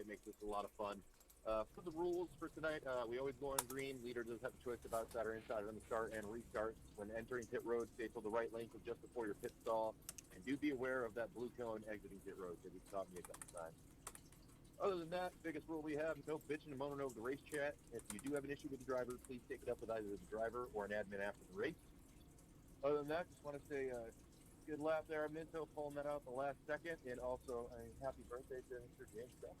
It makes this a lot of fun. For the rules for tonight, we always go on green. Leader does have a choice of outside or inside on the start and restart. When entering pit road, stay till the right lane just before your pit stall. And do be aware of that blue cone exiting pit road, because it's taught me a couple times. Other than that, biggest rule we have, no bitching and moaning over the race chat. If you do have an issue with the driver, please take it up with either the driver or an admin after the race. Other than that, just want to say good lap there, Minto, pulling that out the last second, and also a happy birthday to Mr. James Bell.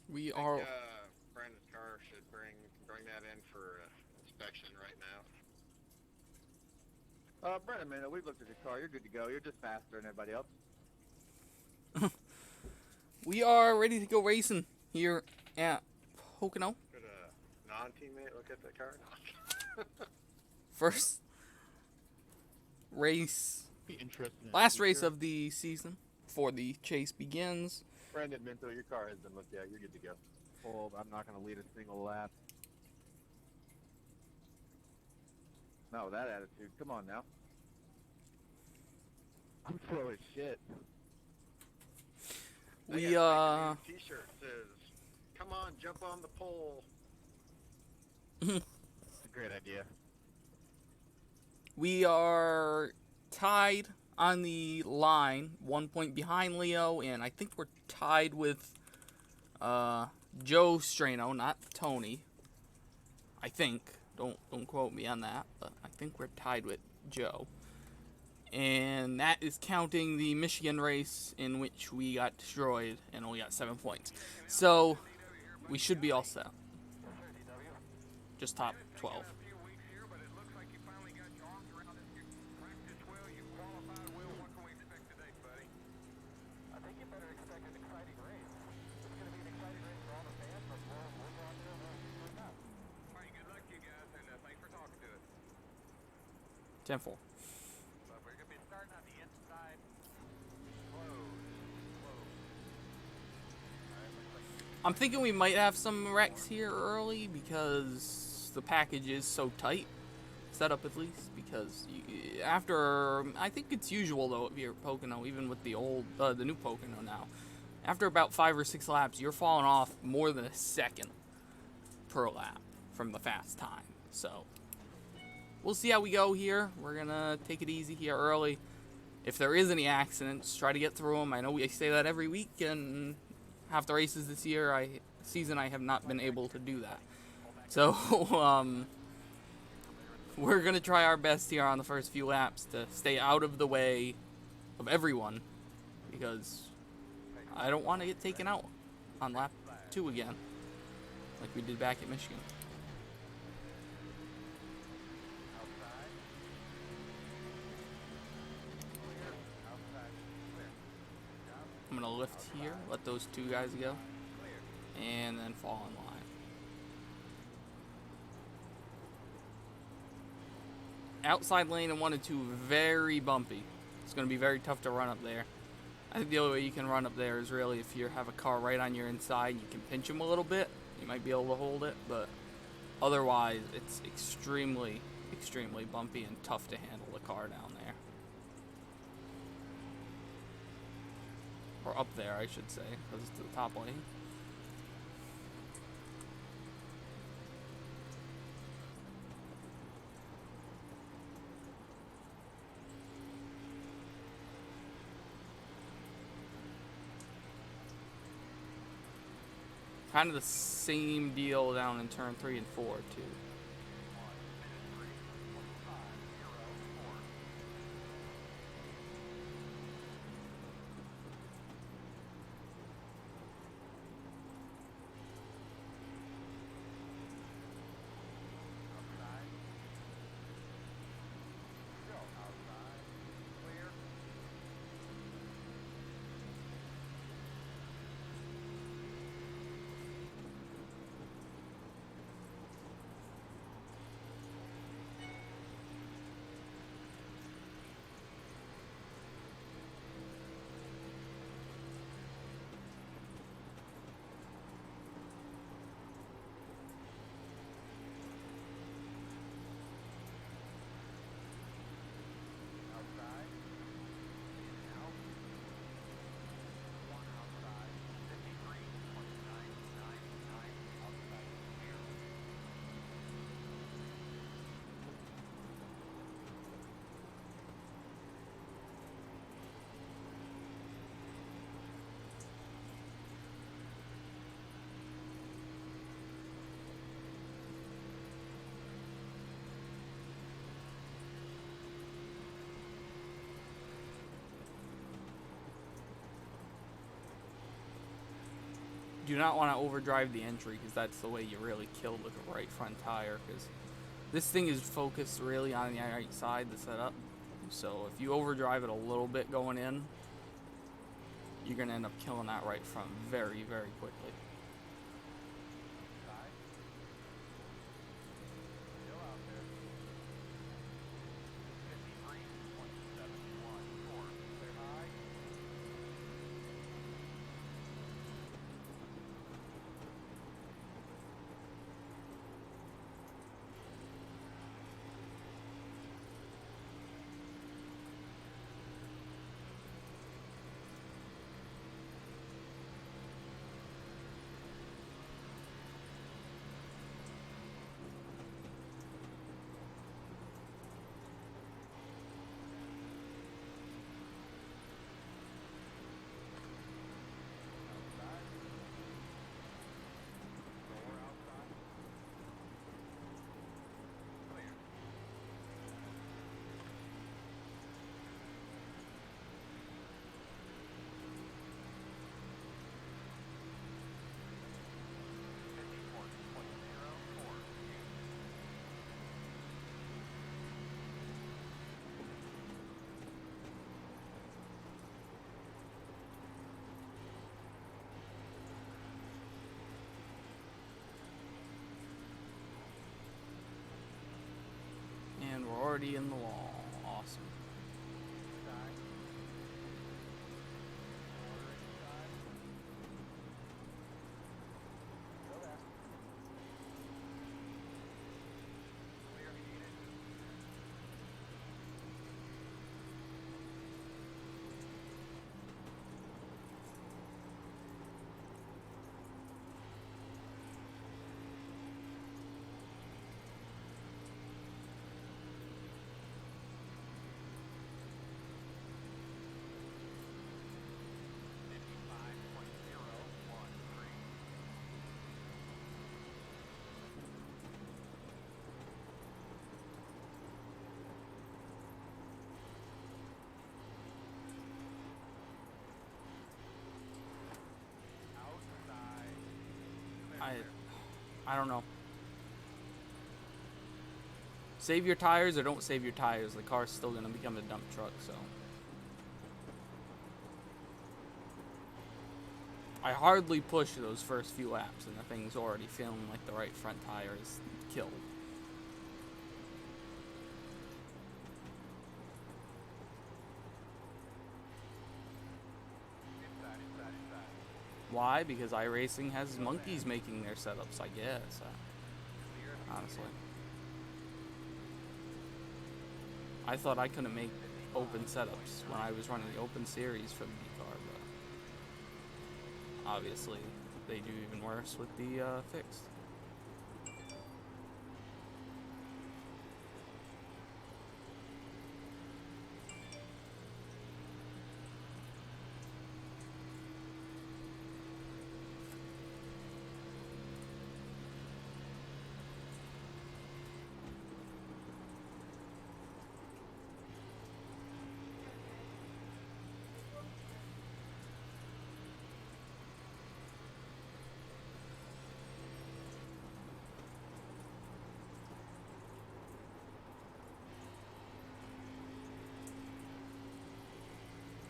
We are. Brandon's car should bring that in for inspection right now. Brennan, man, we've looked at your car. You're good to go. You're just faster than everybody else. We are ready to go racing here at Pocono. Could a non-teammate look at the car? First race, Be interesting. last race of the season before the chase begins. Brandon Minto, your car has been looked at. You're good to go. Oh, I'm not going to lead a single lap. No, that attitude. Come on now. I'm slow as shit. We T-shirt says, "Come on, jump on the pole." It's a great idea. we are tied on the line, 1 point behind Leo, and I think we're tied with Joe Strano, not Tony. I think. Don't quote me on that, but I think we're tied with Joe. And that is counting the Michigan race in which we got destroyed and only got 7 points. So we should be all set. Just top 12. 10-4. I'm thinking we might have some wrecks here early because the package is so tight. Setup at least, because after, I think it's usual though if you're Pocono, even with the new Pocono now, after about 5 or 6 laps, you're falling off more than a second per lap from the fast time. So we'll see how we go here. We're gonna take it easy here early. If there is any accidents, try to get through them. I know we say that every week, and half the races this season I have not been able to do that. So we're gonna try our best here on the first few laps to stay out of the way of everyone, because I don't want to get taken out on lap 2 again, like we did back at Michigan. I'm going to lift here, let those 2 guys go, and then fall in line. Outside lane in 1 and 2, very bumpy. It's going to be very tough to run up there. I think the only way you can run up there is really if you have a car right on your inside, you can pinch them a little bit. You might be able to hold it, but otherwise it's extremely, extremely bumpy and tough to handle the car down there. Or up there, I should say, because it's the top lane. Kind of the same deal down in turn 3 and 4, too. do not want to overdrive the entry because that's the way you really kill the right front tire, because this thing is focused really on the right side, the setup. So if you overdrive it a little bit going in, you're going to end up killing that right front very, very quickly. And we're already in the wall. Awesome. I don't know. Save your tires or don't save your tires. The car's still going to become a dump truck, so. I hardly pushed those first few laps, and the thing's already feeling like the right front tire is killed. Why? Because iRacing has monkeys making their setups, I guess. Honestly. I thought I couldn't make open setups when I was running the open series for the car, but obviously they do even worse with the fixed.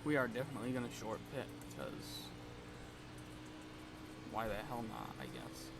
We are definitely going to short pit because why the hell not, I guess.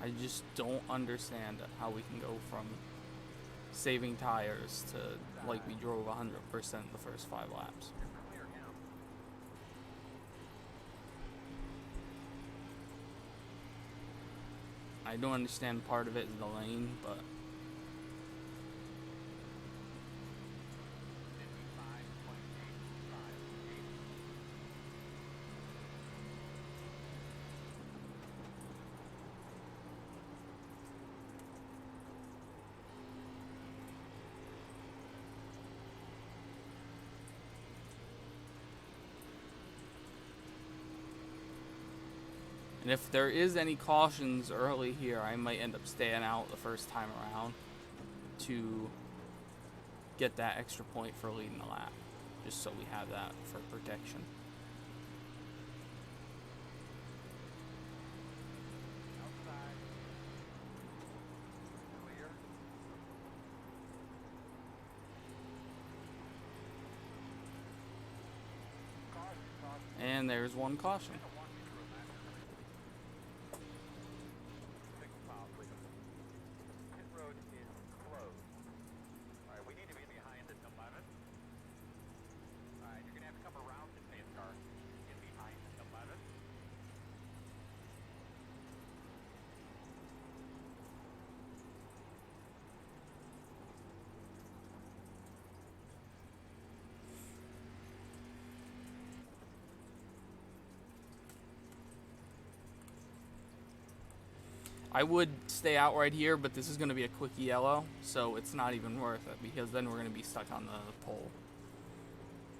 I just don't understand how we can go from saving tires to like we drove 100% the first 5 laps. I don't understand part of it is the lane, but And if there is any cautions early here, I might end up staying out the first time around to get that extra point for leading the lap, just so we have that for protection. Outside. Clear. Caution. And there's one caution. Signal file, please. Pit road is closed. Alright, we need to be behind the 11. Alright, you're gonna have to come around the pace car. Get behind the 11. I would stay out right here, but this is going to be a quick yellow, so it's not even worth it, because then we're going to be stuck on the pole.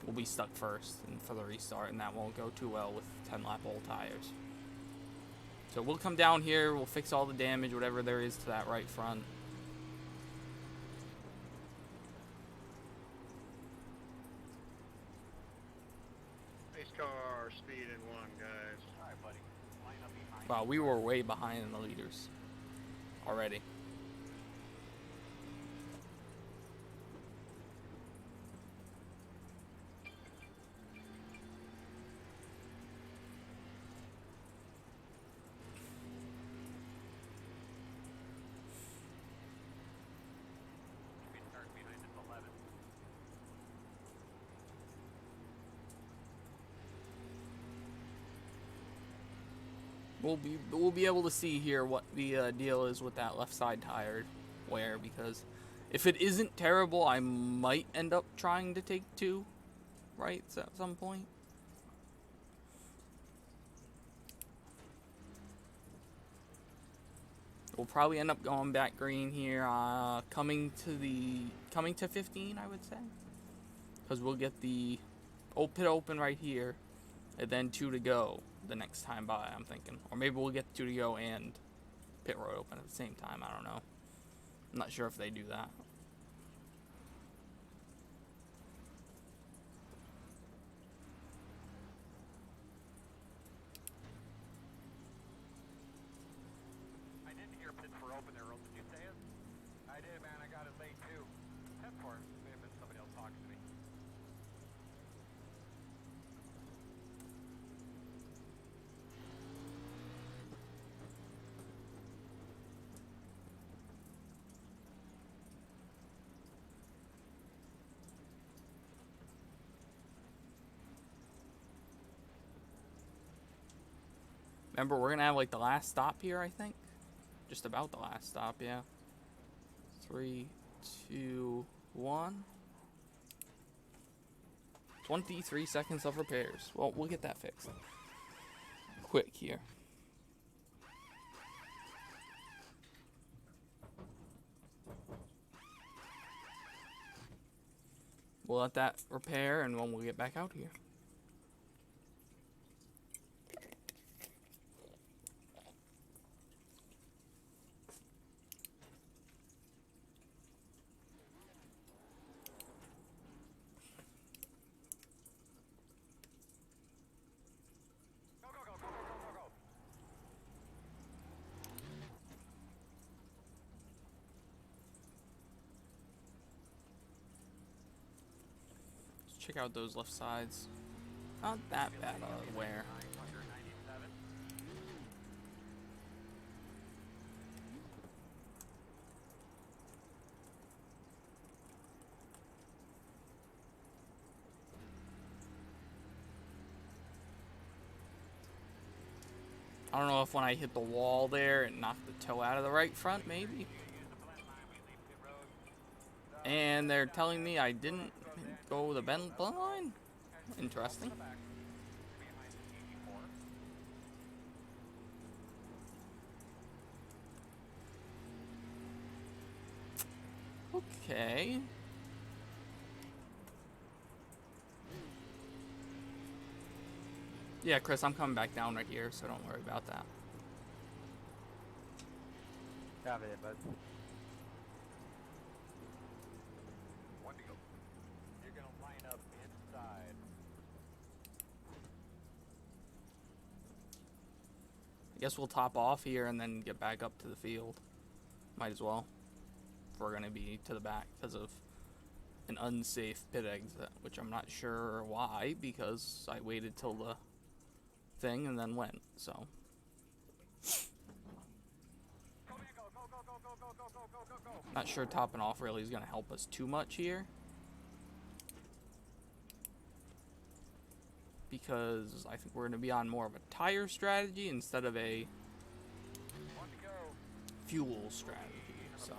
We'll be stuck first and for the restart, and that won't go too well with 10-lap old tires. So we'll come down here, we'll fix all the damage, whatever there is to that right front. Pace car, speed in 1, guys. Alright, buddy. Line up behind. Wow, we were way behind in the leaders already. We start behind the 11. We'll be able to see here what the deal is with that left side tire wear, because if it isn't terrible, I might end up trying to take 2 rights at some point. We'll probably end up going back green here, coming to 15, I would say, because we'll get the pit open right here, and then 2 to go the next time by, I'm thinking. Or maybe we'll get 2 to go and pit road open at the same time, I don't know. I'm not sure if they do that. I didn't hear pits were open there, Earl. Did you say it? I did, man. I got it late, too. 10 for it. May have been somebody else talking to me. Remember, we're gonna have like the last stop here, I think. Just about the last stop, yeah. 3, 2, 1. 23 seconds of repairs. Well, we'll get that fixed quick here. We'll let that repair, and then we'll get back out here. Check out those left sides. Not that bad of wear. Under 97. I don't know if when I hit the wall there, it knocked the toe out of the right front, maybe. And they're telling me I didn't go the blend line? Interesting. Okay. Yeah, Chris, I'm coming back down right here, so don't worry about that. Copy it, bud. One to go. You're gonna line up inside. I guess we'll top off here and then get back up to the field. Might as well. If we're gonna be to the back because of an unsafe pit exit, which I'm not sure why, because I waited till the thing and then went, so. Not sure topping off really is gonna help us too much here. Because I think we're gonna be on more of a tire strategy instead of a fuel strategy, so.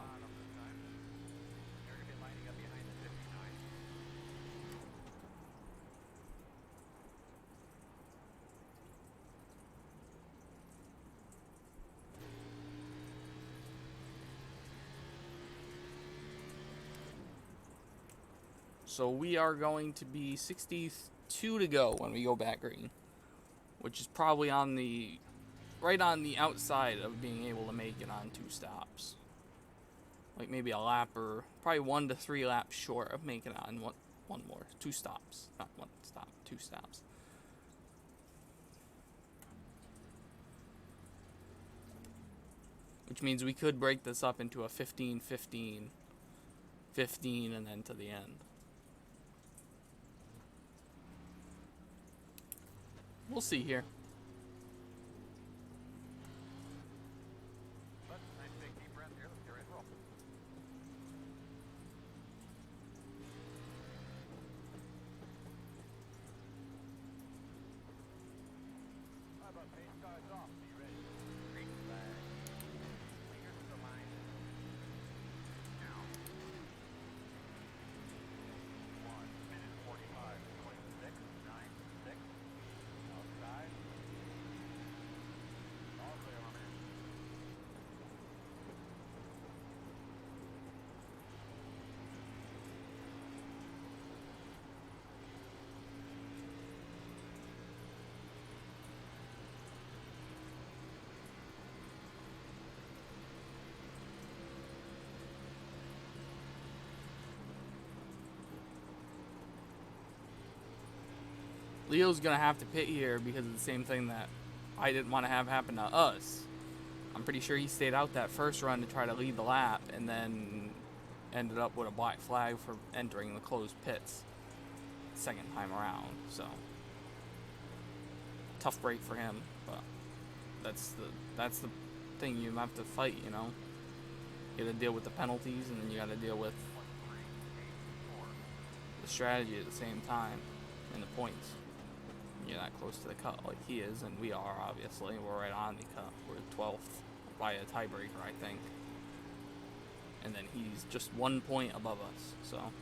So we are going to be 62 to go when we go back green, which is probably on the right on the outside of being able to make it on 2 stops. Like maybe a lap or probably 1 to 3 laps short of making it on one more 2 stops, not 1 stop, 2 stops. Which means we could break this up into a 15, 15, 15, and then to the end. We'll see here. Nice big deep breath here. Let's get ready to roll. How about pace cars off? Be ready. Green flag. Fingers to the line. Now. 1 minute 45. 26, 9, 6. Outside. All clear, my man. Leo's gonna have to pit here because of the same thing that I didn't want to have happen to us. I'm pretty sure he stayed out that first run to try to lead the lap and then ended up with a black flag for entering the closed pits second time around. So tough break for him, but that's the thing you have to fight, you know. You gotta deal with the penalties and then you gotta deal with the strategy at the same time and the points. You're not close to the cut like he is, and we are, obviously. We're right on the cut. We're 12th by a tiebreaker, I think. And then he's just 1 point above us, so.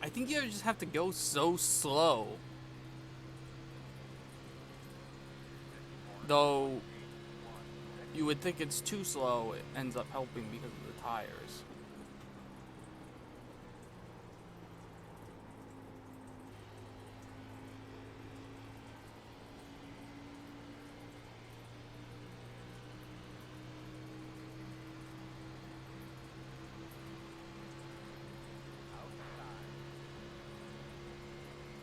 I think you just have to go so slow. Though you would think it's too slow, it ends up helping because of the tires.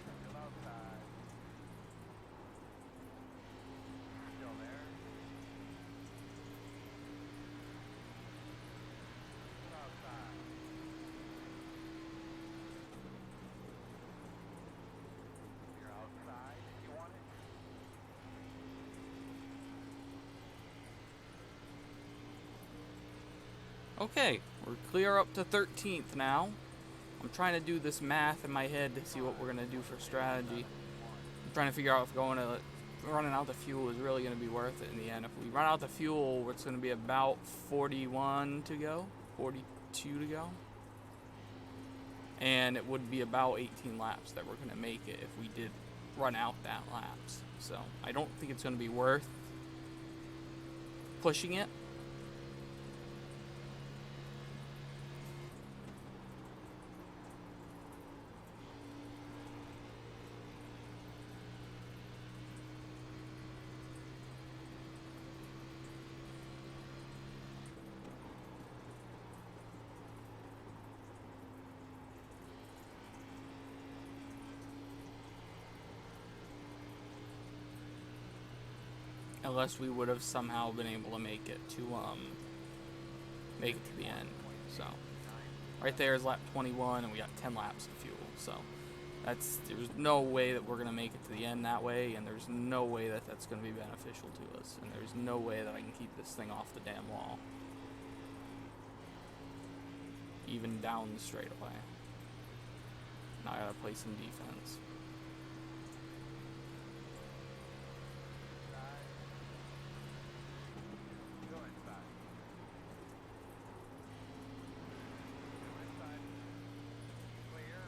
Still outside. Still there. Still outside. You're outside if you want it. Okay, we're clear up to 13th now. I'm trying to do this math in my head to see what we're gonna do for strategy. I'm trying to figure out if running out the fuel is really gonna be worth it in the end. If we run out the fuel, it's gonna be about 41 to go, 42 to go, and it would be about 18 laps that we're gonna make it if we did run out that laps. So I don't think it's gonna be worth pushing it. Unless we would have somehow been able to make it to the end. So right there is lap 21, and we got 10 laps of fuel. So there's no way that we're gonna make it to the end that way, and there's no way that that's gonna be beneficial to us, and there's no way that I can keep this thing off the damn wall, even down the straightaway. Now I gotta play some defense. Go inside. Go inside. Clear.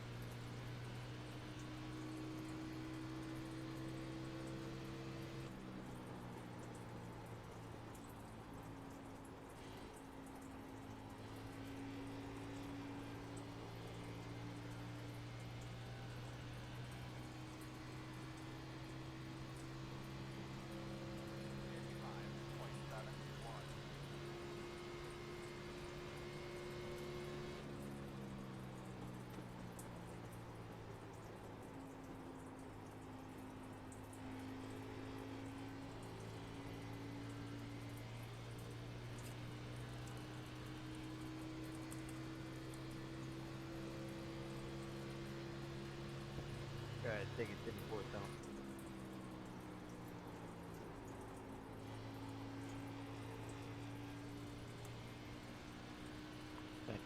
Alright, take it 54 down. Thanks.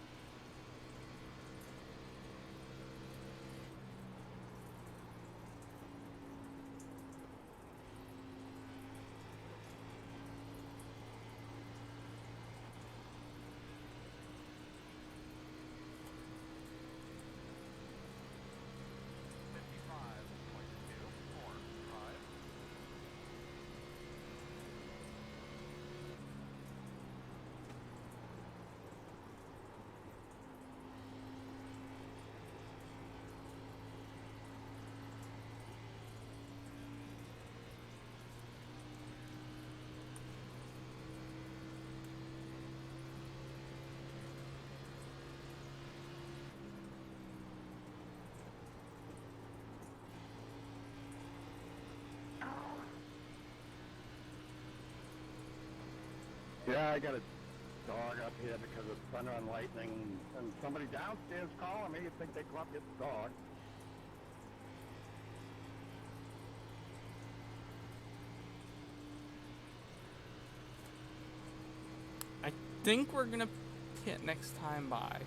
Yeah, I got a dog up here because of thunder and lightning, and somebody downstairs calling me. You think they go up get the dog? I think we're gonna pit next time by.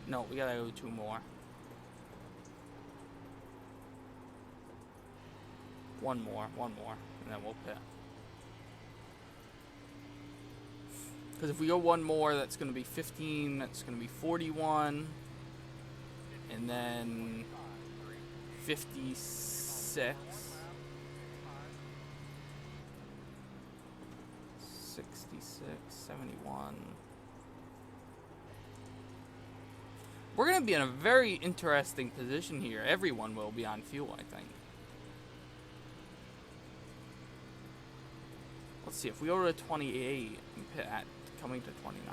No, we gotta go 2 more. 1 more, and then we'll pit. Because if we go 1 more, that's going to be 15, that's going to be 41, and then 56, 66, 71. We're going to be in a very interesting position here. Everyone will be on fuel, I think. Let's see, if we go to 28 and pit at coming to 29,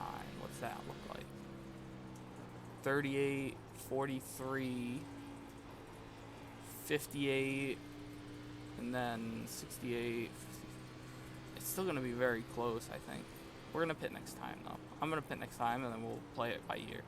what's that look like? 38, 43, 58, and then 68. It's still going to be very close, I think. We're going to pit next time, though. I'm going to pit next time, and then we'll play it by ear.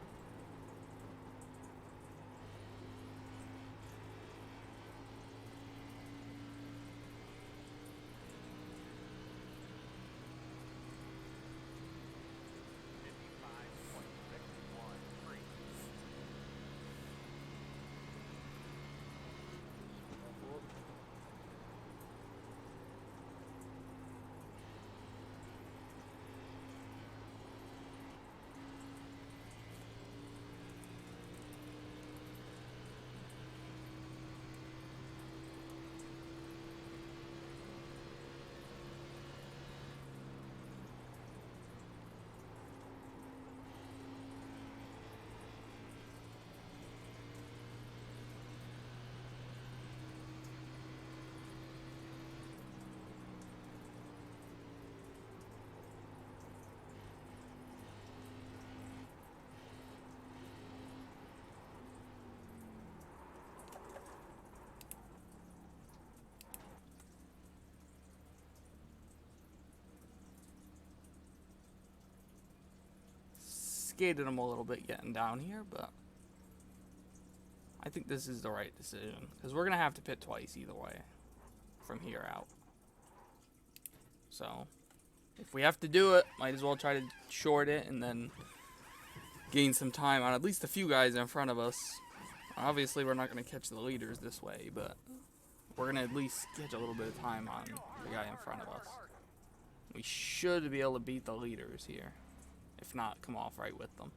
Skated them a little bit getting down here, but I think this is the right decision because we're gonna have to pit twice either way from here out. So if we have to do it, might as well try to short it and then gain some time on at least a few guys in front of us. Obviously we're not gonna catch the leaders this way, but we're gonna at least catch a little bit of time on the guy in front of us. We should be able to beat the leaders here. If not, come off right with them.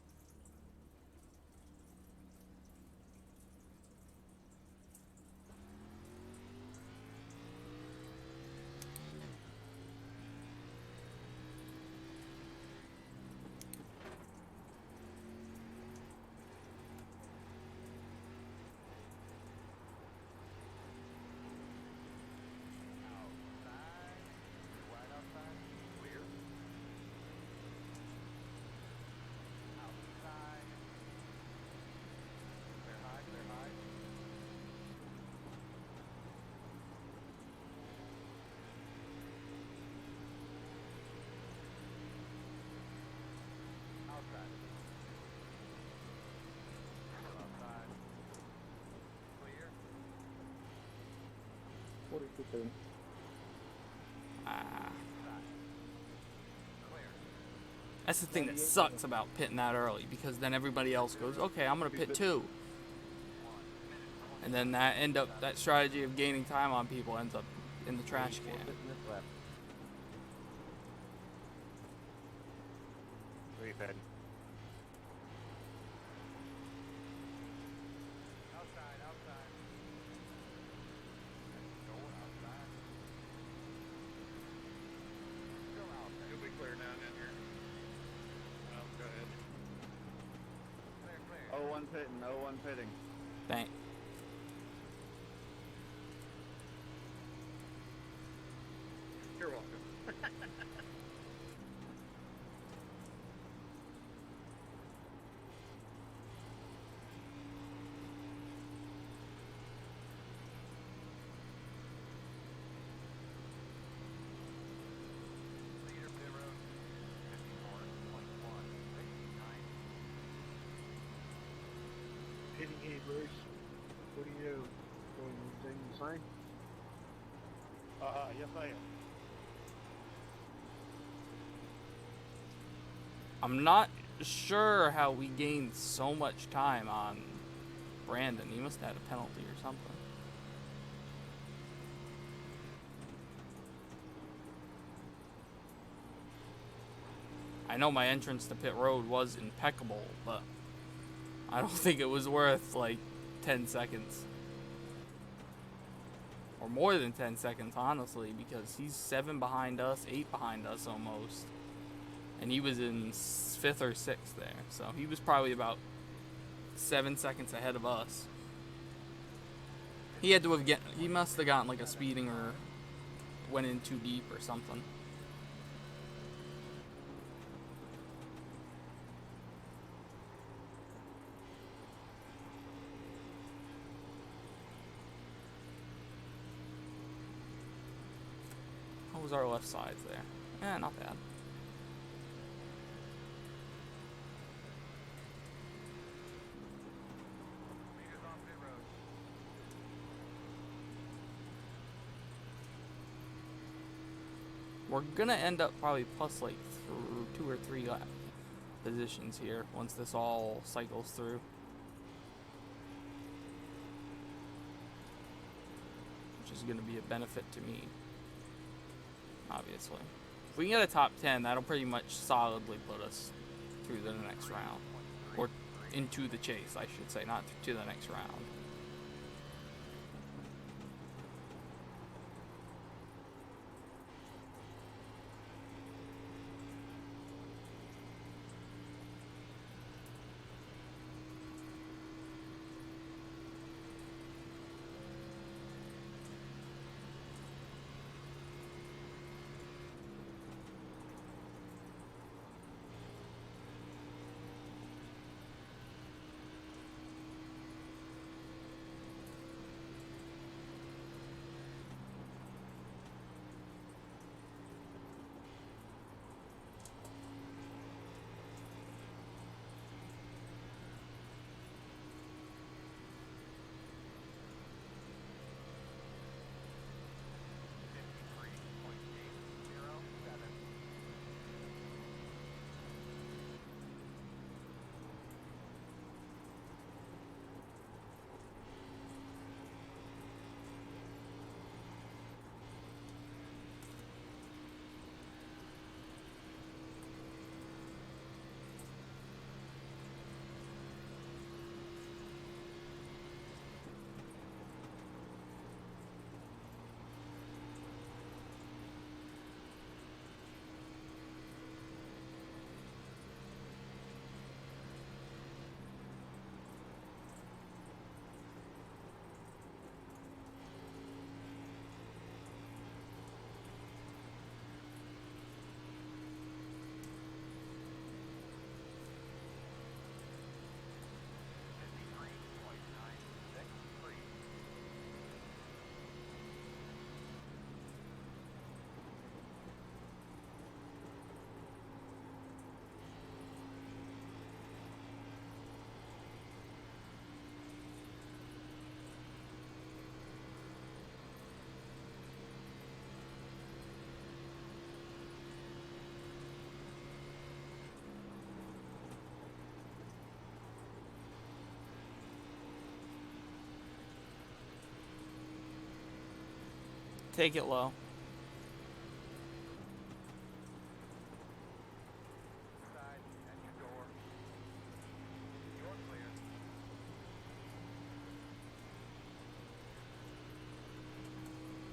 That's the thing that sucks about pitting that early, because then everybody else goes, okay, I'm gonna pit too. And then that strategy of gaining time on people ends up in the trash can. Where you heading? Outside. Go outside. Go outside. You'll be clear down in here. Oh, go ahead. Clear. 01 pitting, 01 pitting. Thank. You're welcome. Leader pit road. 54.1. 69. Pitting here, Bruce. What are you doing? Doing the same? Yes, I am. I'm not sure how we gained so much time on Brandon. He must have had a penalty or something. I know my entrance to pit road was impeccable, but I don't think it was worth like 10 seconds. Or more than 10 seconds, honestly, because he's 7 behind us, 8 behind us almost. And he was in 5th or 6th there, so he was probably about 7 seconds ahead of us. He had to have he must have gotten like a speeding or went in too deep or something. How was our left sides there? Eh, not bad. Meters on pit road. We're gonna end up probably plus like 2 or 3 lap positions here once this all cycles through. Which is gonna be a benefit to me, obviously. If we can get a top 10, that'll pretty much solidly put us through the next round. Or into the chase, I should say, not to the next round. Take it low. Side at your door. You're clear.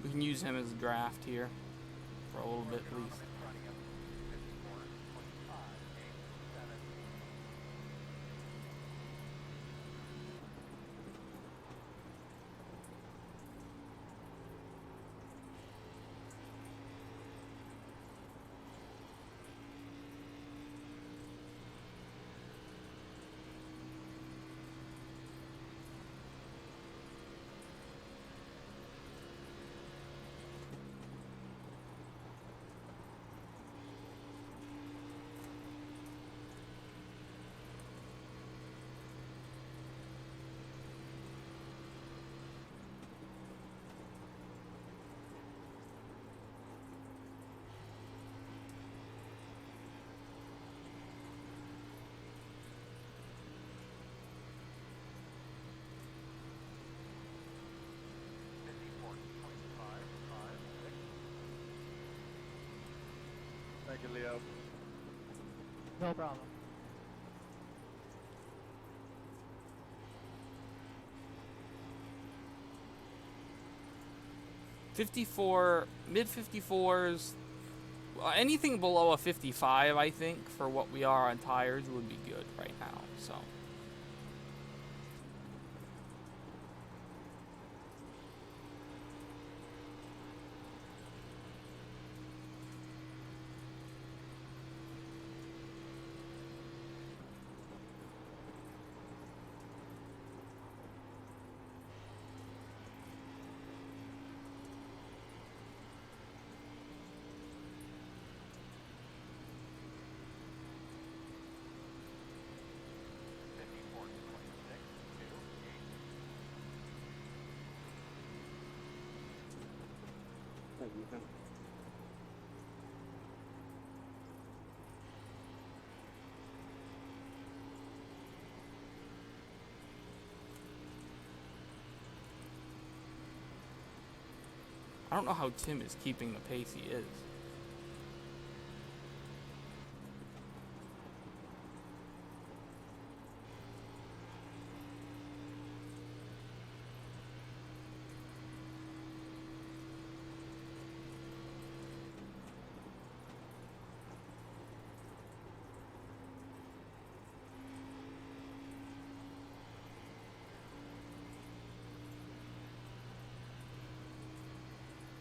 We can use him as a draft here for a little bit at least. In front of you. 54, 25, 8, 7. No problem. Mid 54s, anything below a 55, I think, for what we are on tires would be good right now. So. I don't know how Tim is keeping the pace he is.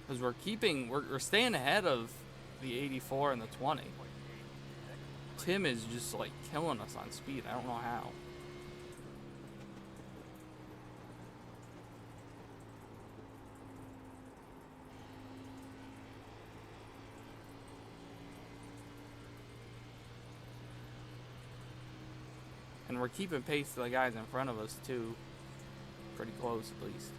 Because we're staying ahead of the 84 and the 20. Tim is just like killing us on speed. I don't know how. And we're keeping pace to the guys in front of us too. Pretty close at least.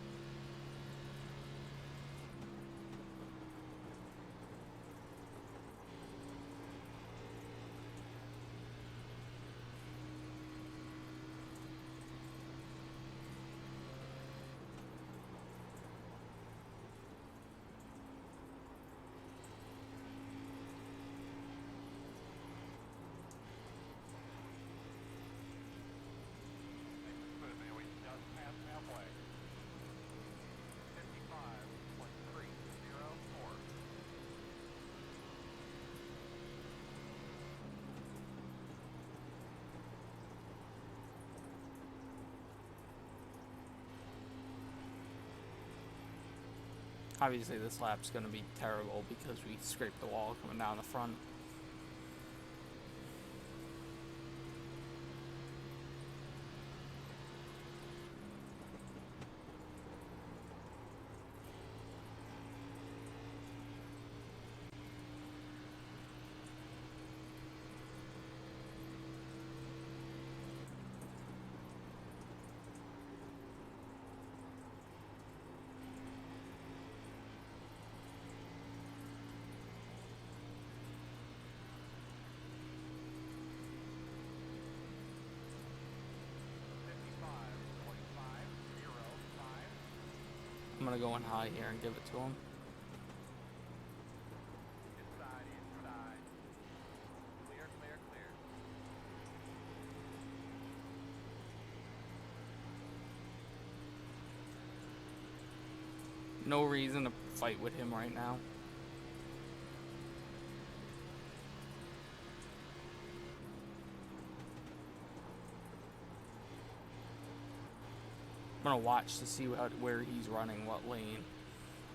Obviously this lap's going to be terrible because we scraped the wall coming down the front. I'm going to go in high here and give it to him. Inside, inside. Clear, clear, clear. No reason to fight with him right now. I'm gonna watch to see where he's running, what lane.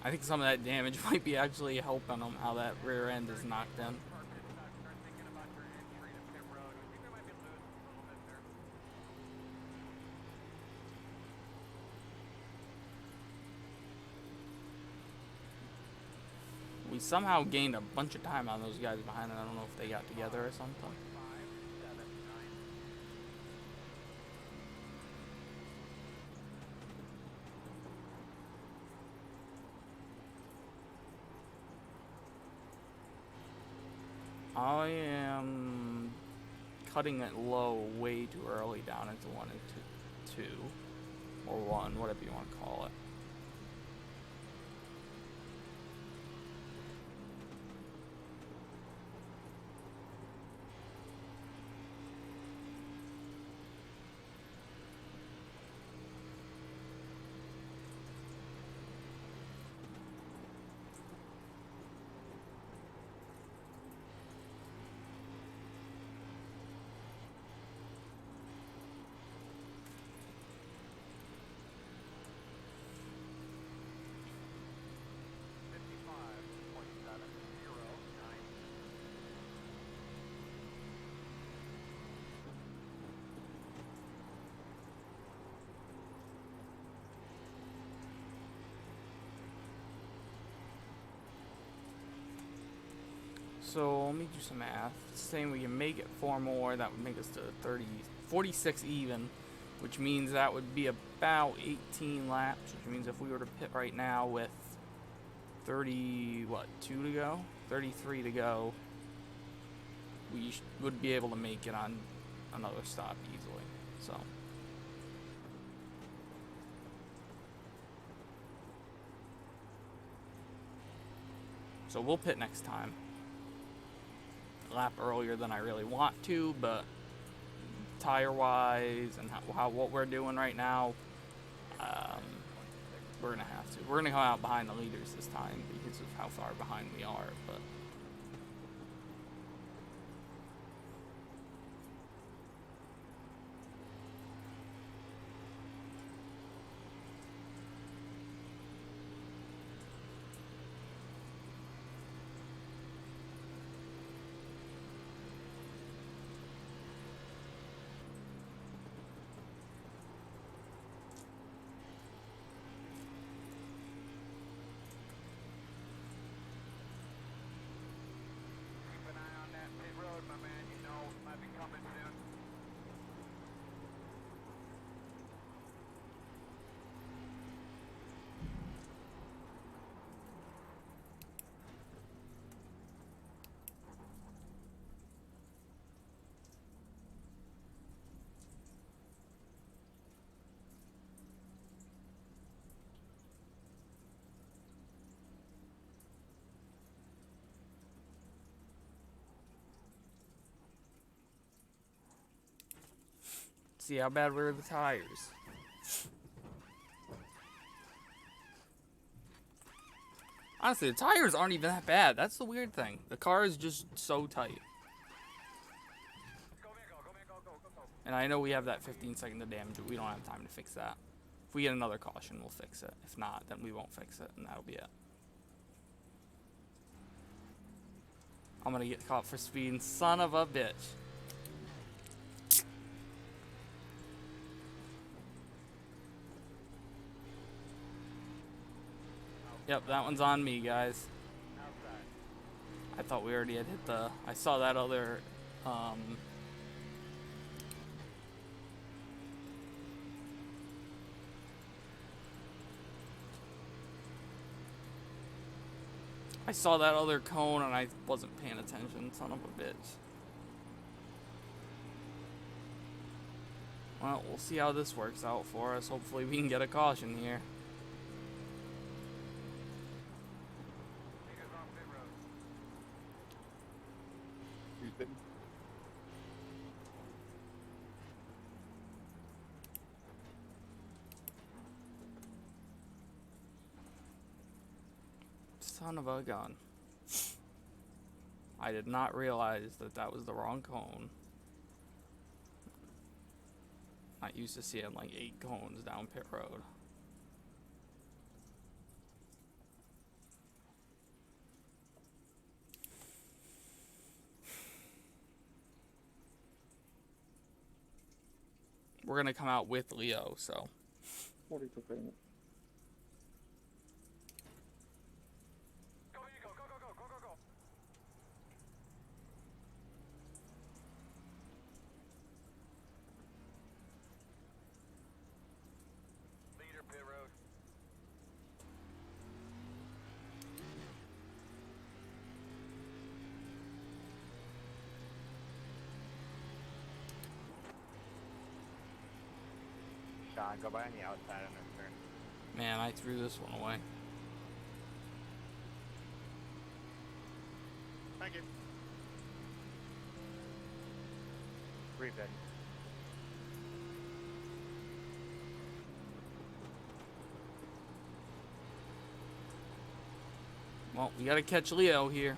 I think some of that damage might be actually helping him, how that rear end is knocked in. Start thinking about your entry to pit road. I think we might be losing a little bit there. We somehow gained a bunch of time on those guys behind it. I don't know if they got together or something. 5, 7, 9. I am cutting it low way too early down into 1 and 2. Or 1, whatever you want to call it. So let me do some math. It's saying we can make it 4 more. That would make us to 46 even, which means that would be about 18 laps. Which means if we were to pit right now with 2 to go, 33 to go, we would be able to make it on another stop easily. So we'll pit next time. A lap earlier than I really want to, but tire-wise and what we're doing right now, we're gonna have to. We're gonna come out behind the leaders this time because of how far behind we are, but. Keep an eye on that pit road, my man. You know, it might be coming soon. See how bad were the tires. Honestly, the tires aren't even that bad. That's the weird thing. The car is just so tight. Go, man, go, man, go. And I know we have that 15-second of damage, but we don't have time to fix that. If we get another caution, we'll fix it. If not, then we won't fix it, and that'll be it. I'm gonna get caught for speeding, son of a bitch. Yep, that one's on me, guys. Outside. I thought we already had hit the... I saw that other... I saw that other cone and I wasn't paying attention, son of a bitch. Well, we'll see how this works out for us. Hopefully we can get a caution here. Leaders on pit road. Who's pitting? Son of a gun. I did not realize that that was the wrong cone. Not used to seeing like 8 cones down pit road. We're gonna come out with Leo, so 40 to payment. Go, man, go. Leader pit road. Sean, go by on the outside on this turn. man, I threw this one away. Thank you. Refit. Well, we gotta catch Leo here.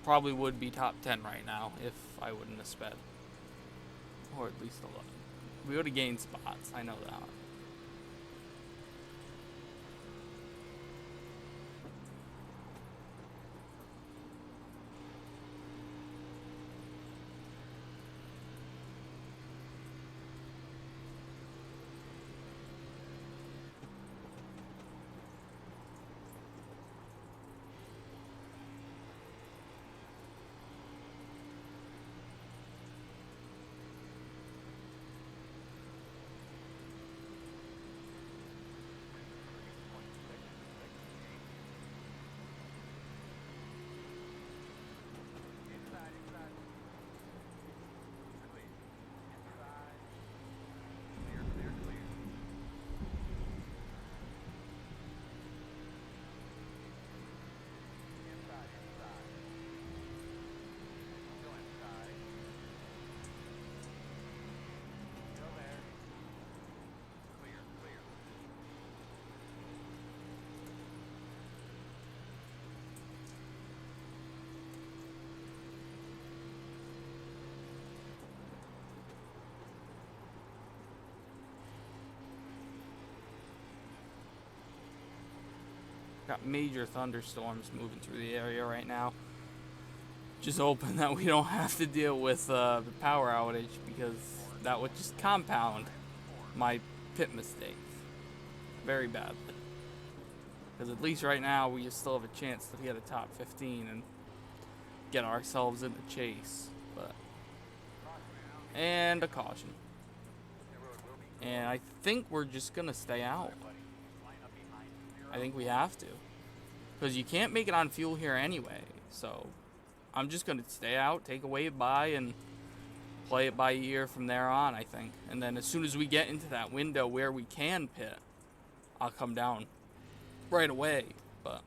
probably would be top 10 right now if I wouldn't have sped. Or at least 11. We would have gained spots, I know that. Inside, inside. Clear. Inside. Clear, clear, clear. Inside, inside. Go inside. Go there. Clear, clear. Got major thunderstorms moving through the area right now. Just hoping that we don't have to deal with the power outage, because that would just compound my pit mistakes very badly. Because at least right now we still have a chance to get a top 15 and get ourselves in the chase. But and a caution. And I think we're just gonna stay out. I think we have to, because you can't make it on fuel here anyway. So I'm just gonna stay out, take a wave by, and play it by ear from there on, I think. And then as soon as we get into that window where we can pit, I'll come down right away. But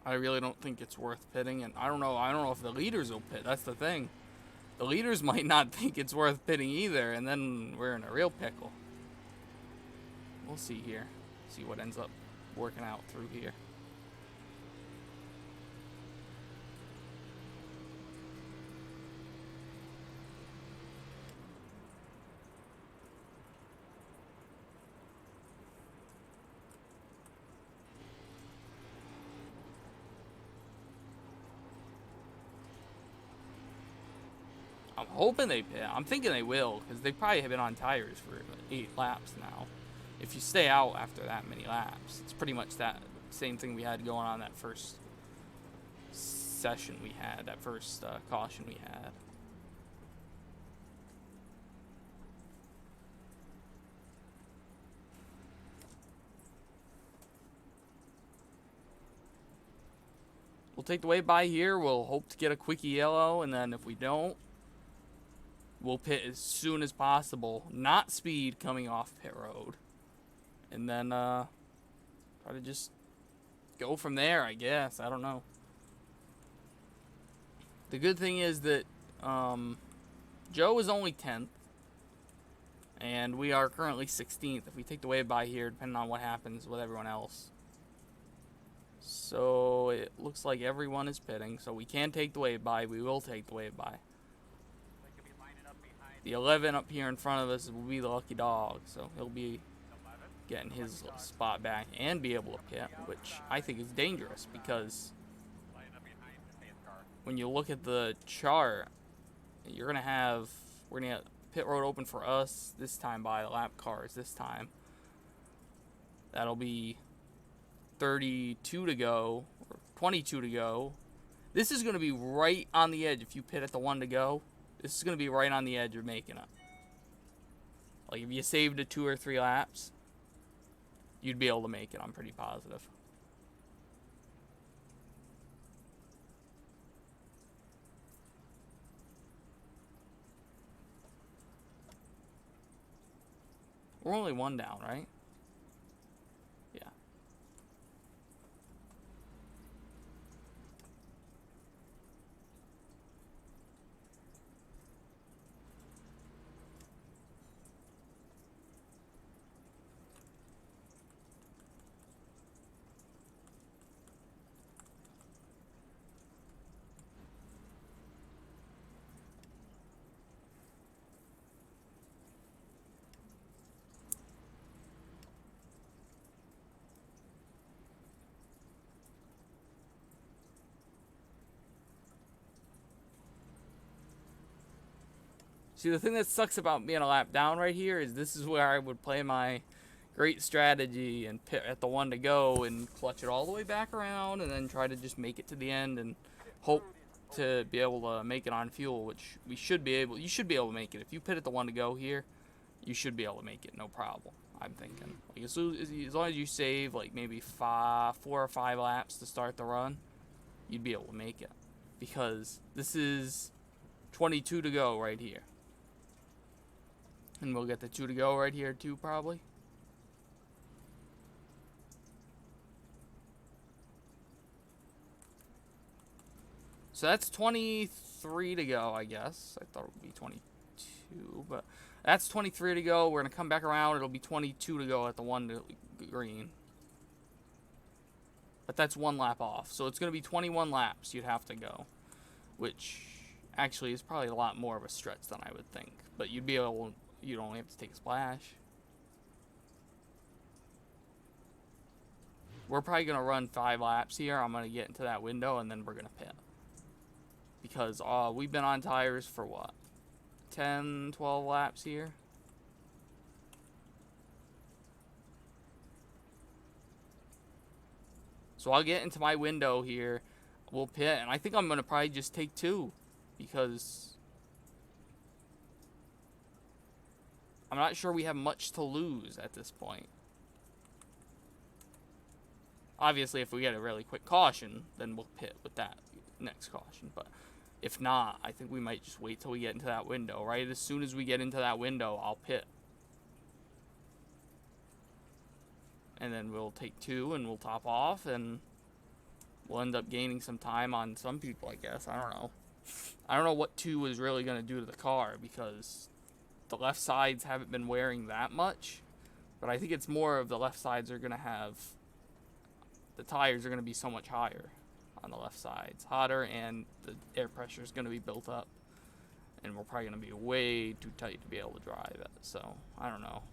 I really don't think it's worth pitting, and I don't know if the leaders will pit. That's the thing. The leaders might not think it's worth pitting either, and then we're in a real pickle. We'll see here. See what ends up working out through here. I'm hoping they pit. I'm thinking they will, because they probably have been on tires for 8 laps now. If you stay out after that many laps, it's pretty much that same thing we had going on that first session we had, that first caution we had. We'll take the wave by here. We'll hope to get a quickie yellow, and then if we don't, we'll pit as soon as possible. Not speed coming off pit road. And then try to just go from there, I guess. I don't know. The good thing is that Joe is only 10th. And we are currently 16th if we take the wave by here, depending on what happens with everyone else. So it looks like everyone is pitting. So we can take the wave by. We will take the wave by. They could be lining up behind The 11 up here in front of us will be the lucky dog. So he'll be 11. getting his spot back and be able to pit, which I think is dangerous, because Lining up behind the fifth car. when you look at the chart, we're gonna have pit road open for us this time by the lap cars this time. That'll be 32 to go, or 22 to go. This is gonna be right on the edge. If you pit at the 1 to go, this is gonna be right on the edge of making it. Like if you saved it 2 or 3 laps, you'd be able to make it, I'm pretty positive. We're only 1 down, right? Yeah. See, the thing that sucks about being a lap down right here is this is where I would play my great strategy and pit at the one to go and clutch it all the way back around and then try to just make it to the end and hope to be able to make it on fuel, which you should be able to make it. If you pit at the one to go here, you should be able to make it, no problem, I'm thinking. Like, as long as you save like maybe 4 or 5 laps to start the run, you'd be able to make it. Because this is 22 to go right here. And we'll get the 2 to go right here too, probably. So that's 23 to go, I guess. I thought it would be 22, but that's 23 to go. We're going to come back around. It'll be 22 to go at the 1 to green. But that's 1 lap off. So it's going to be 21 laps you'd have to go, which actually is probably a lot more of a stretch than I would think. But you'd be able, you'd only have to take a splash. We're probably going to run 5 laps here. I'm going to get into that window, and then we're going to pit. Because we've been on tires for what? 10, 12 laps here? So I'll get into my window here. We'll pit, and I think I'm going to probably just take 2. Because I'm not sure we have much to lose at this point. Obviously, if we get a really quick caution, then we'll pit with that next caution. But if not, I think we might just wait till we get into that window. Right as soon as we get into that window, I'll pit. And then we'll take 2 and we'll top off, and we'll end up gaining some time on some people, I guess. I don't know. I don't know what 2 is really going to do to the car, because the left sides haven't been wearing that much. But I think it's more of the left sides are going to have... The tires are going to be so much higher on the left sides. Hotter, and the air pressure is going to be built up. And we're probably going to be way too tight to be able to drive it. So, I don't know.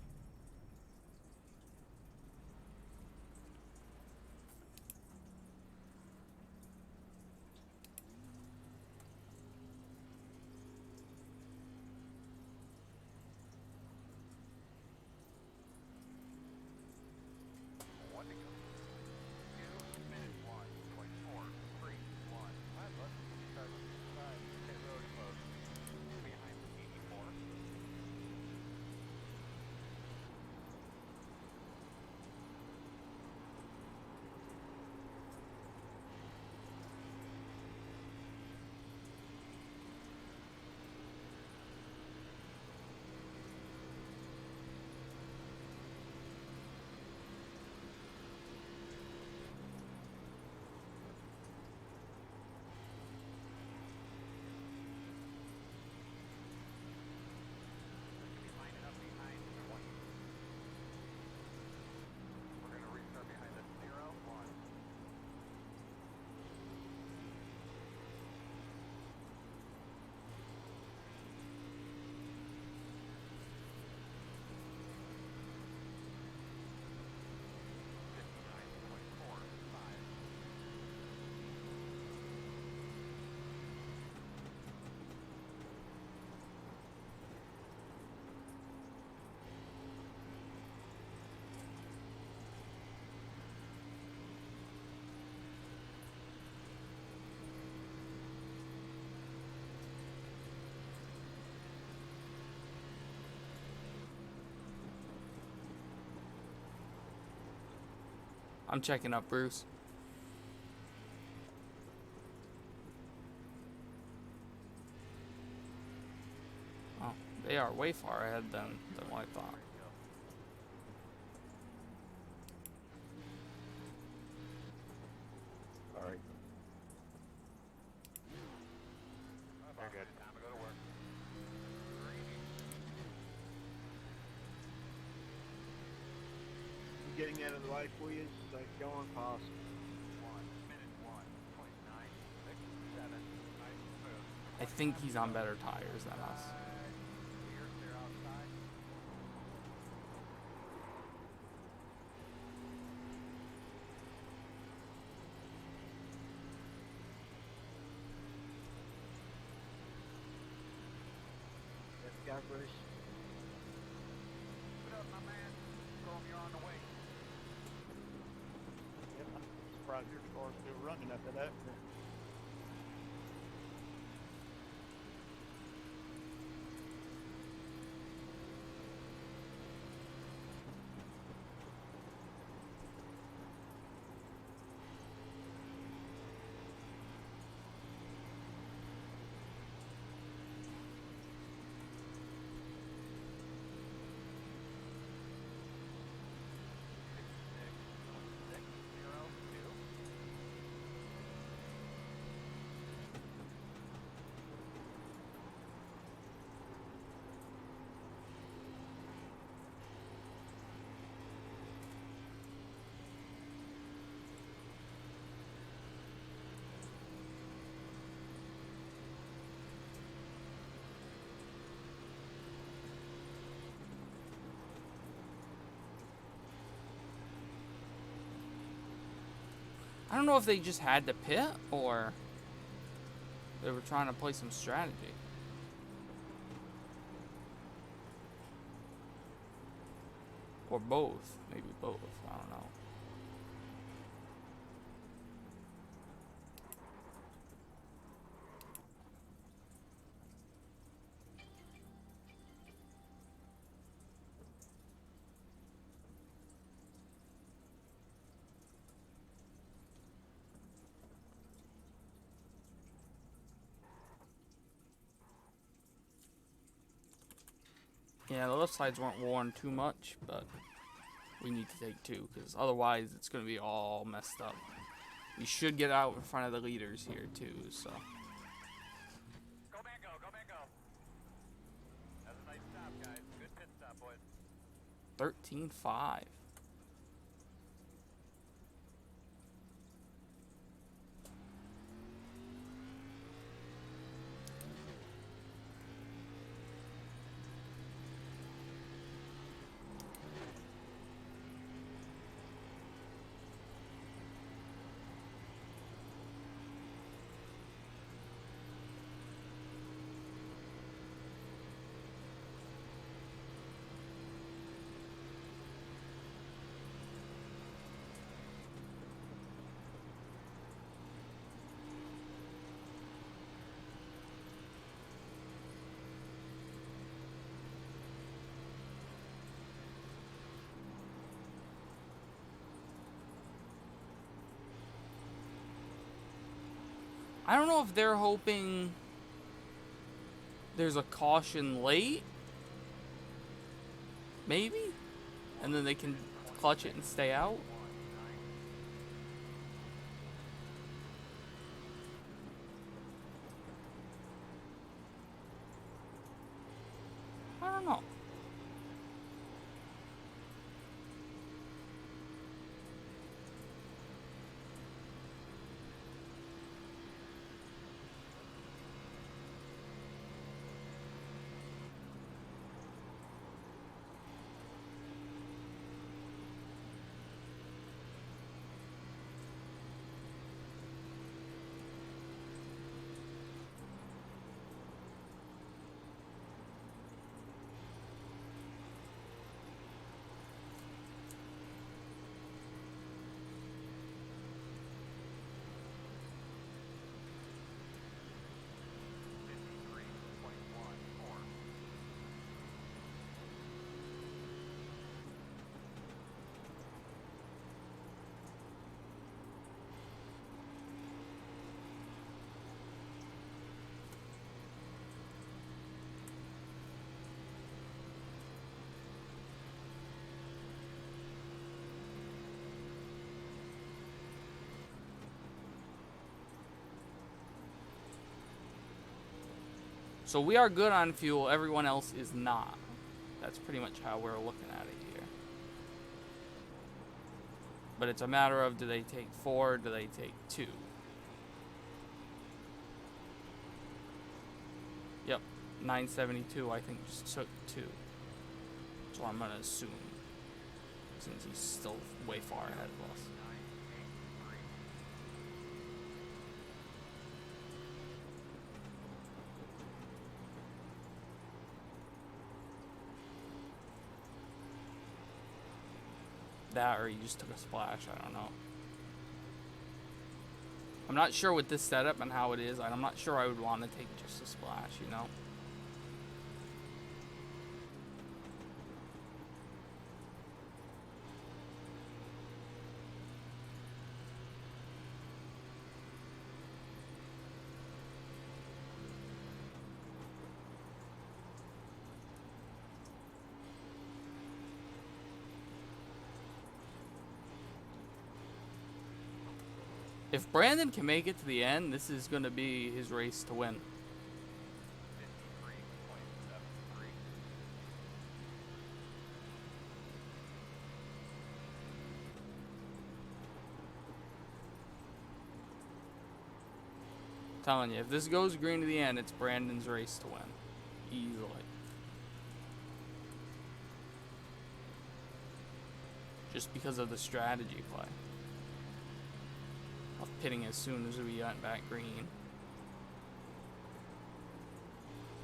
I'm checking up Bruce. Oh, they are way far ahead than what I thought. All right. Very good. Time to go to work. Getting out of the way for you, so go on past. 1 minute 1.967. Nice and smooth. I think he's on better tires than us. Clear outside. Let's go. Bruce. What up, my man? Told him you're on the way. Yep, I'm surprised your car's still running after that. I don't know if they just had to pit or they were trying to play some strategy. Or both. Maybe both. I don't know. Yeah, the left sides weren't worn too much, but we need to take two, because otherwise it's going to be all messed up. We should get out in front of the leaders here, too, so. Go back, go back, go. That was a nice stop, guys. Good pit stop, boys. 13-5. I don't know if they're hoping there's a caution late. Maybe? And then they can clutch it and stay out. I don't know. So we are good on fuel, everyone else is not. That's pretty much how we're looking at it here. But it's a matter of, do they take 4, do they take 2? Yep, 972 I think just took 2. So I'm gonna assume, since he's still way far ahead of us. That or he just took a splash, I don't know. I'm not sure with this setup and how it is, I'm not sure I would want to take just a splash, you know? If Brandon can make it to the end, this is going to be his race to win. 53.73. Telling you, if this goes green to the end, it's Brandon's race to win. Easily. Just because of the strategy play. Of pitting as soon as we got back green.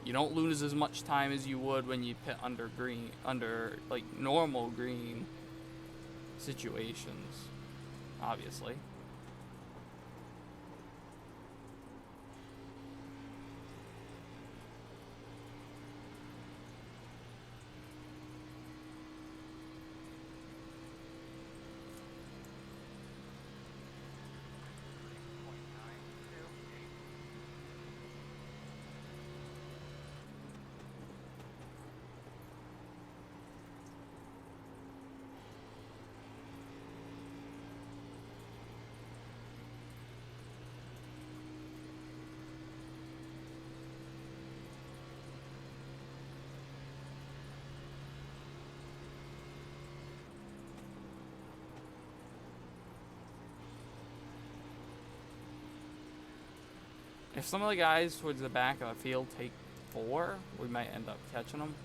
You don't lose as much time as you would when you pit under green, under like normal green situations, obviously. If some of the guys towards the back of the field take 4, we might end up catching them.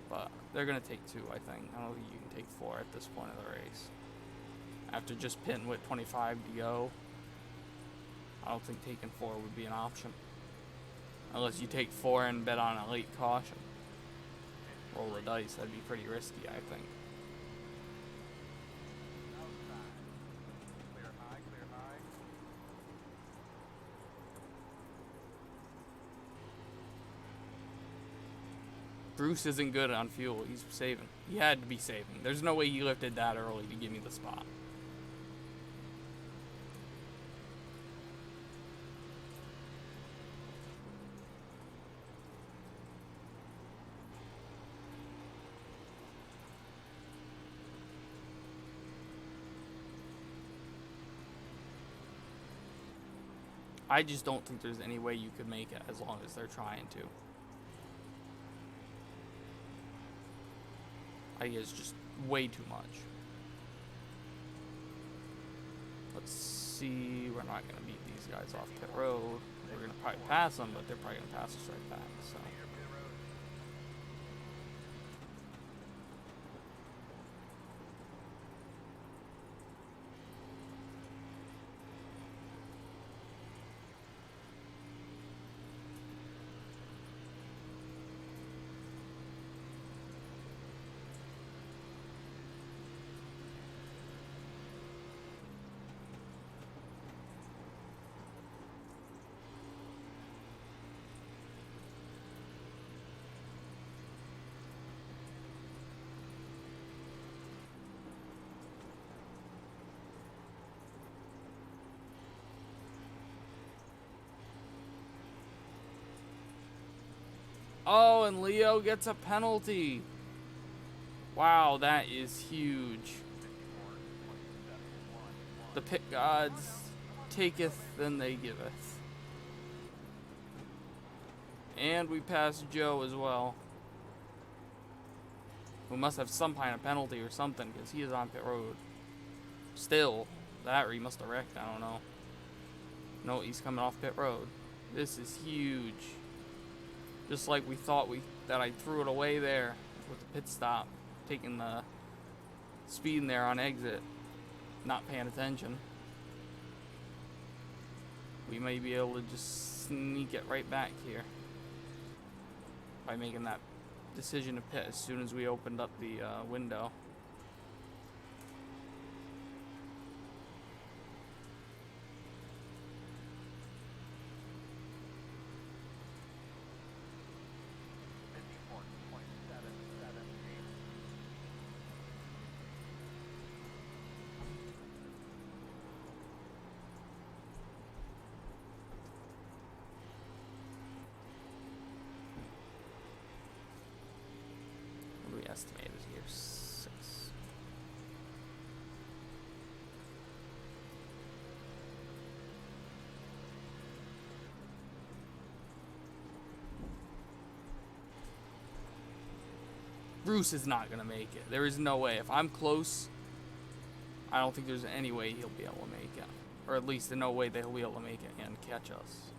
But they're going to take 2, I think. I don't think you can take 4 at this point of the race. After just pitting with 25 to go, I don't think taking 4 would be an option. Unless you take 4 and bet on a late caution. Roll the dice, that'd be pretty risky, I think. Outside. Clear high, clear high. Bruce isn't good on fuel. He's saving. He had to be saving. There's no way he lifted that early to give me the spot. I just don't think there's any way you could make it as long as they're trying to. I think it's just way too much. Let's see, we're not going to beat these guys off pit road. We're going to probably pass them, but they're probably going to pass us right back, so. Oh, and Leo gets a penalty. Wow, that is huge. The pit gods taketh, then they giveth. And we passed Joe as well. We must have some kind of penalty or something, because he is on pit road. Still, that or he must have wrecked, I don't know. No, he's coming off pit road. This is huge. Just like we thought that I threw it away there with the pit stop, taking the speed in there on exit, not paying attention. We may be able to just sneak it right back here by making that decision to pit as soon as we opened up the window. estimated here? 6. Bruce is not gonna make it. There is no way. If I'm close, I don't think there's any way he'll be able to make it. Or at least there's no way that he'll be able to make it and catch us.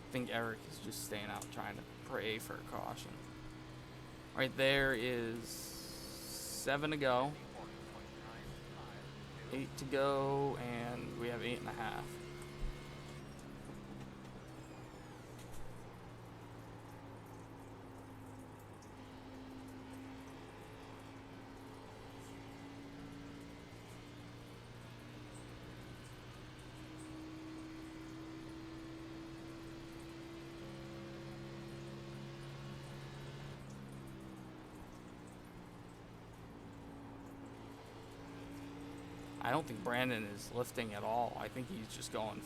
I think Eric is just staying out trying to pray for caution. Right there is 7 to go. 8 to go, and we have 8.5. I don't think Brandon is lifting at all. I think he's just going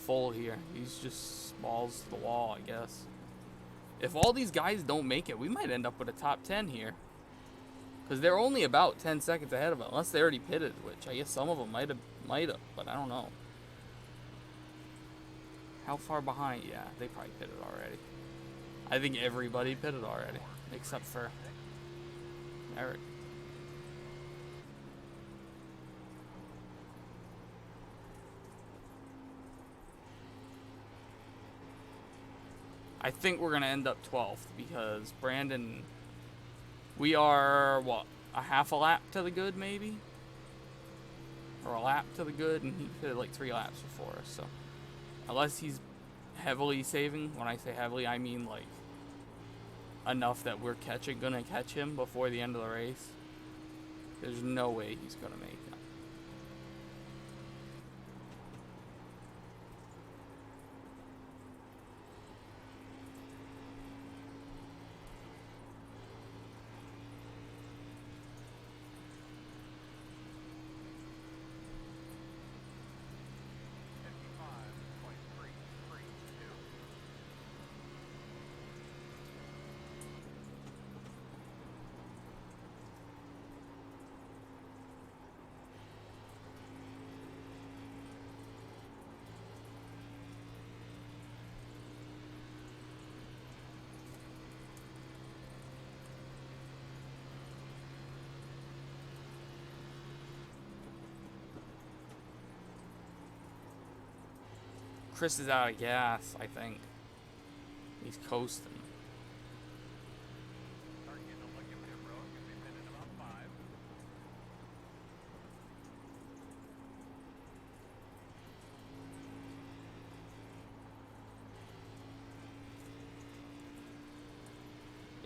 full here. He's just balls to the wall, I guess. If all these guys don't make it, we might end up with a top 10 here. Because they're only about 10 seconds ahead of us, unless they already pitted, which I guess some of them might have, but I don't know. How far behind? Yeah, they probably pitted already. I think everybody pitted already, except for Eric. I think we're going to end up 12th because Brandon, we are, what, a half a lap to the good maybe? Or a lap to the good, and he did like 3 laps before us, so. Unless he's heavily saving, when I say heavily, I mean like enough that we're gonna catch him before the end of the race. There's no way he's gonna make it. Chris is out of gas, I think. He's coasting. Start getting a look at pit road. Gonna be pitted about 5.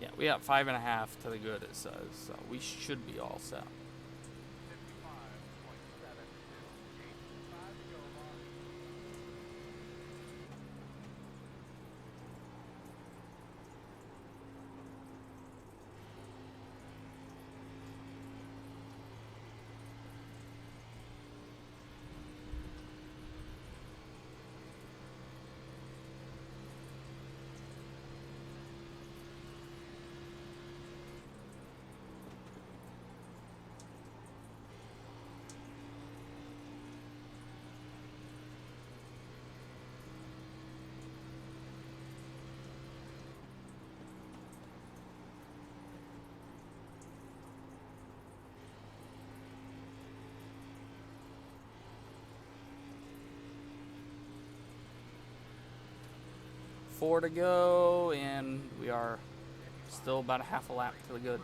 Yeah, we got 5.5 to the good, it says, so we should be all set. 55.7. 5 to go, boss. Four to go, and we are still about a half a lap to the good.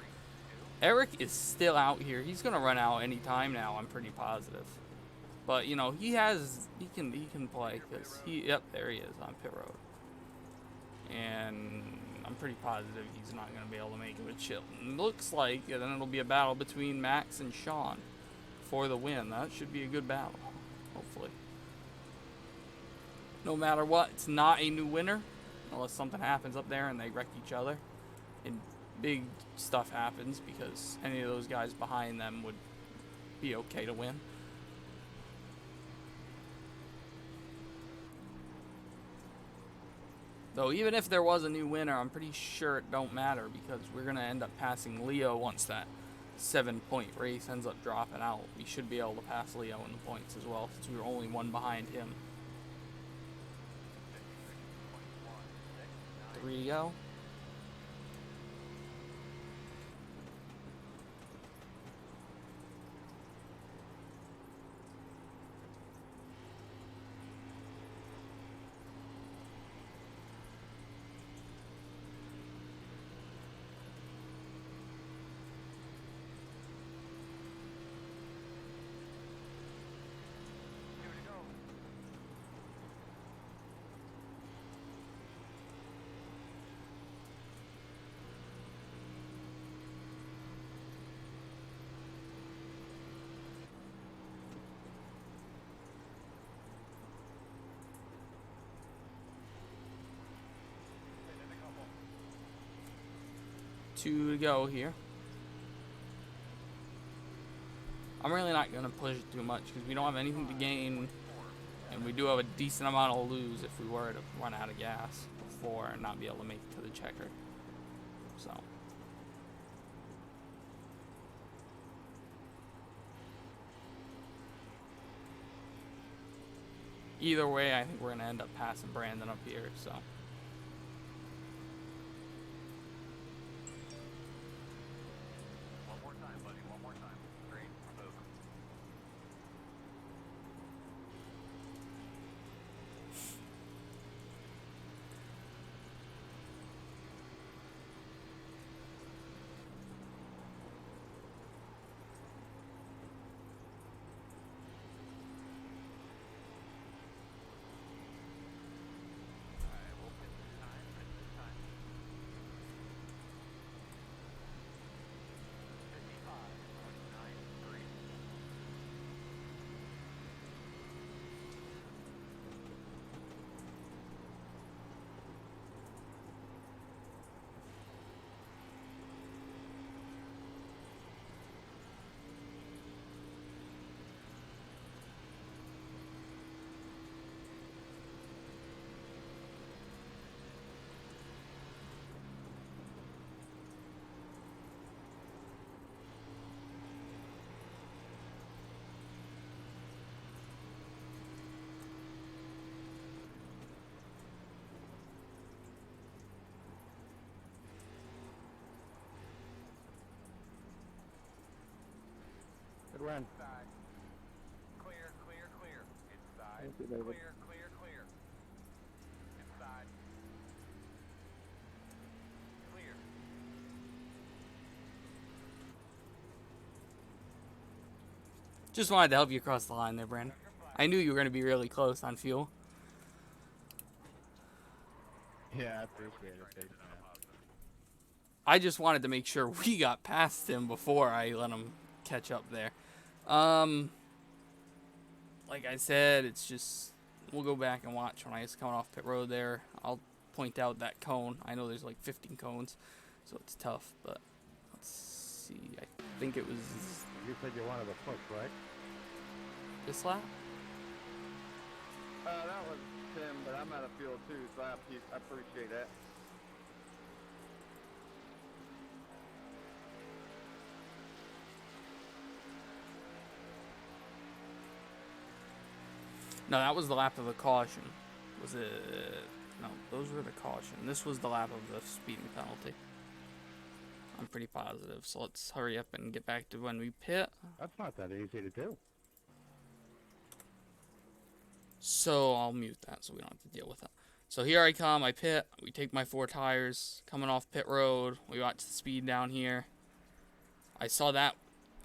Eric is still out here. He's gonna run out any time now. I'm pretty positive. But you know, he can play because yep, there he is on pit road. And I'm pretty positive he's not gonna be able to make it with Chilton. Looks like, and then it'll be a battle between Max and Sean for the win. That should be a good battle, hopefully. No matter what, it's not a new winner. Unless something happens up there and they wreck each other. And big stuff happens because any of those guys behind them would be okay to win. Though even if there was a new winner, I'm pretty sure it don't matter because we're going to end up passing Leo once that 7-point race ends up dropping out. We should be able to pass Leo in the points as well since we were only one behind him. 3 to go. Two to go. Within a couple. 2 to go here. I'm really not going to push it too much because we don't have anything to gain, and we do have a decent amount to lose if we were to run out of gas before and not be able to make it to the checker. So either way, I think we're going to end up passing Brandon up here. So One more time, buddy. One more time. Great. Move. Alright, we'll pit this time. Pit this time. 55.93. Good run. Inside. Clear, clear, clear. Inside. Thank you, David. Clear, clear, clear. Inside. Clear. just wanted to help you across the line there, Brandon. I knew you were going to be really close on fuel. Yeah, I appreciate it. Big man. I just wanted to make sure we got past him before I let him catch up there. Like I said, it's just, we'll go back and watch when I was coming off pit road there. I'll point out that cone. I know there's like 15 cones, so it's tough, but let's see. I think it was You said you wanted to push, right? this lap. That was Tim, but I'm out of field too, so I appreciate that. No, that was the lap of the caution. Was it? No, those were the caution. This was the lap of the speeding penalty. I'm pretty positive. So let's hurry up and get back to when we pit. That's not that easy to do. So I'll mute that so we don't have to deal with it. So here I come. I pit. We take my 4 tires. Coming off pit road. We watch the speed down here. I saw that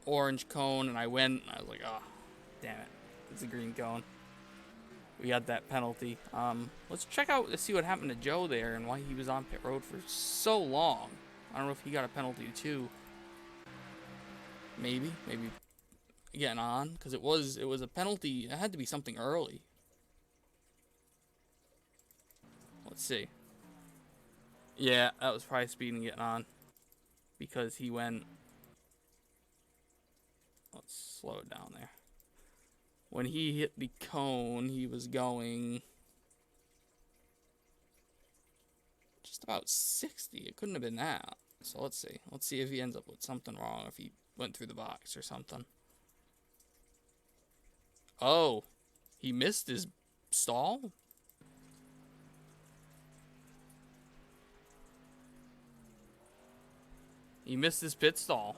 orange cone and I went. I was like, oh, damn it. It's a green cone. We got that penalty. Let's check out to see what happened to Joe there and why he was on pit road for so long. I don't know if he got a penalty too. Maybe getting on because it was a penalty. It had to be something early. Let's see. Yeah, that was probably speeding getting on because he went. Let's slow it down there. When he hit the cone, he was going about 60. It couldn't have been that. So let's see. Let's see if he ends up with something wrong, if he went through the box or something. Oh, he missed his stall? He missed his pit stall.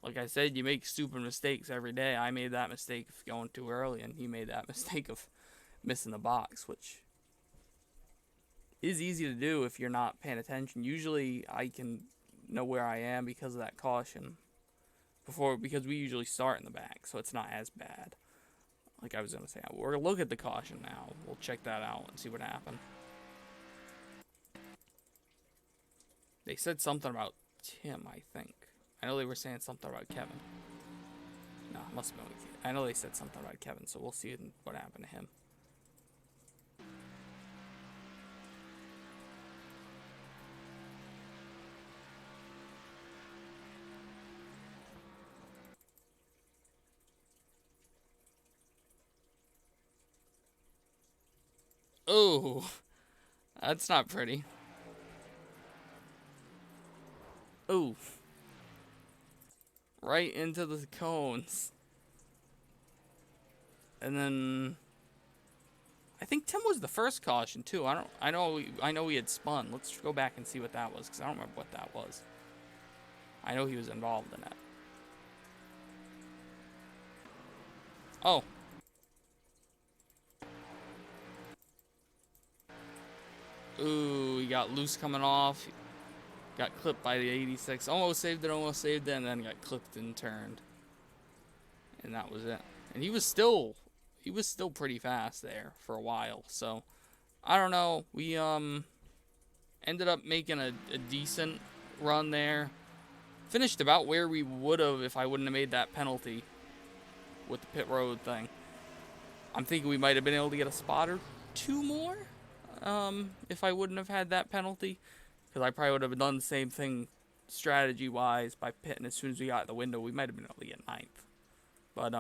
Like I said, you make stupid mistakes every day. I made that mistake of going too early, and he made that mistake of missing the box, which is easy to do if you're not paying attention. Usually, I can know where I am because of that caution. Because we usually start in the back, so it's not as bad. Like I was going to say, we're going to look at the caution now. We'll check that out and see what happened. They said something about Tim, I think. I know they were saying something about Kevin. No, it must have been with I know they said something about Kevin, so we'll see what happened to him. Oh, that's not pretty. Oh, right into the cones. And then I think Tim was the first caution too. I know he had spun. Let's go back and see what that was, because I don't remember what that was. I know he was involved in it. Oh. Ooh, he got loose coming off. Got clipped by the 86. Almost saved it, and then got clipped and turned. And that was it. And he was still pretty fast there for a while. So, I don't know. We ended up making a decent run there. Finished about where we would have if I wouldn't have made that penalty with the pit road thing. I'm thinking we might have been able to get a spot or two more if I wouldn't have had that penalty. Because I probably would have done the same thing strategy-wise by pitting as soon as we got the window. We might have been able to get 9th. But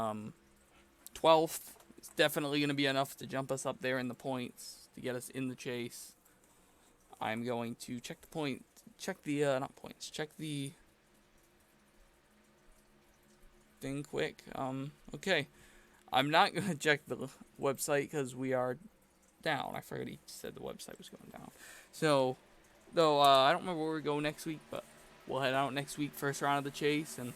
12th is definitely going to be enough to jump us up there in the points to get us in the chase. I'm going to check the point, check the thing quick. Okay. I'm not going to check the website because we are down. I forgot he said the website was going down. So, though, I don't remember where we go next week, but we'll head out next week, first round of the chase, and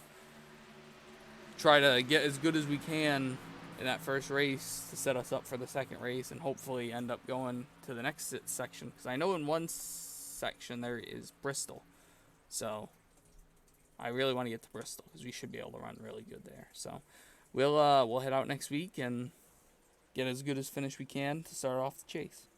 try to get as good as we can in that first race to set us up for the second race, and hopefully end up going to the next section. Because I know in one section there is Bristol. So, I really want to get to Bristol, because we should be able to run really good there. So, we'll head out next week and get as good as finish we can to start off the chase.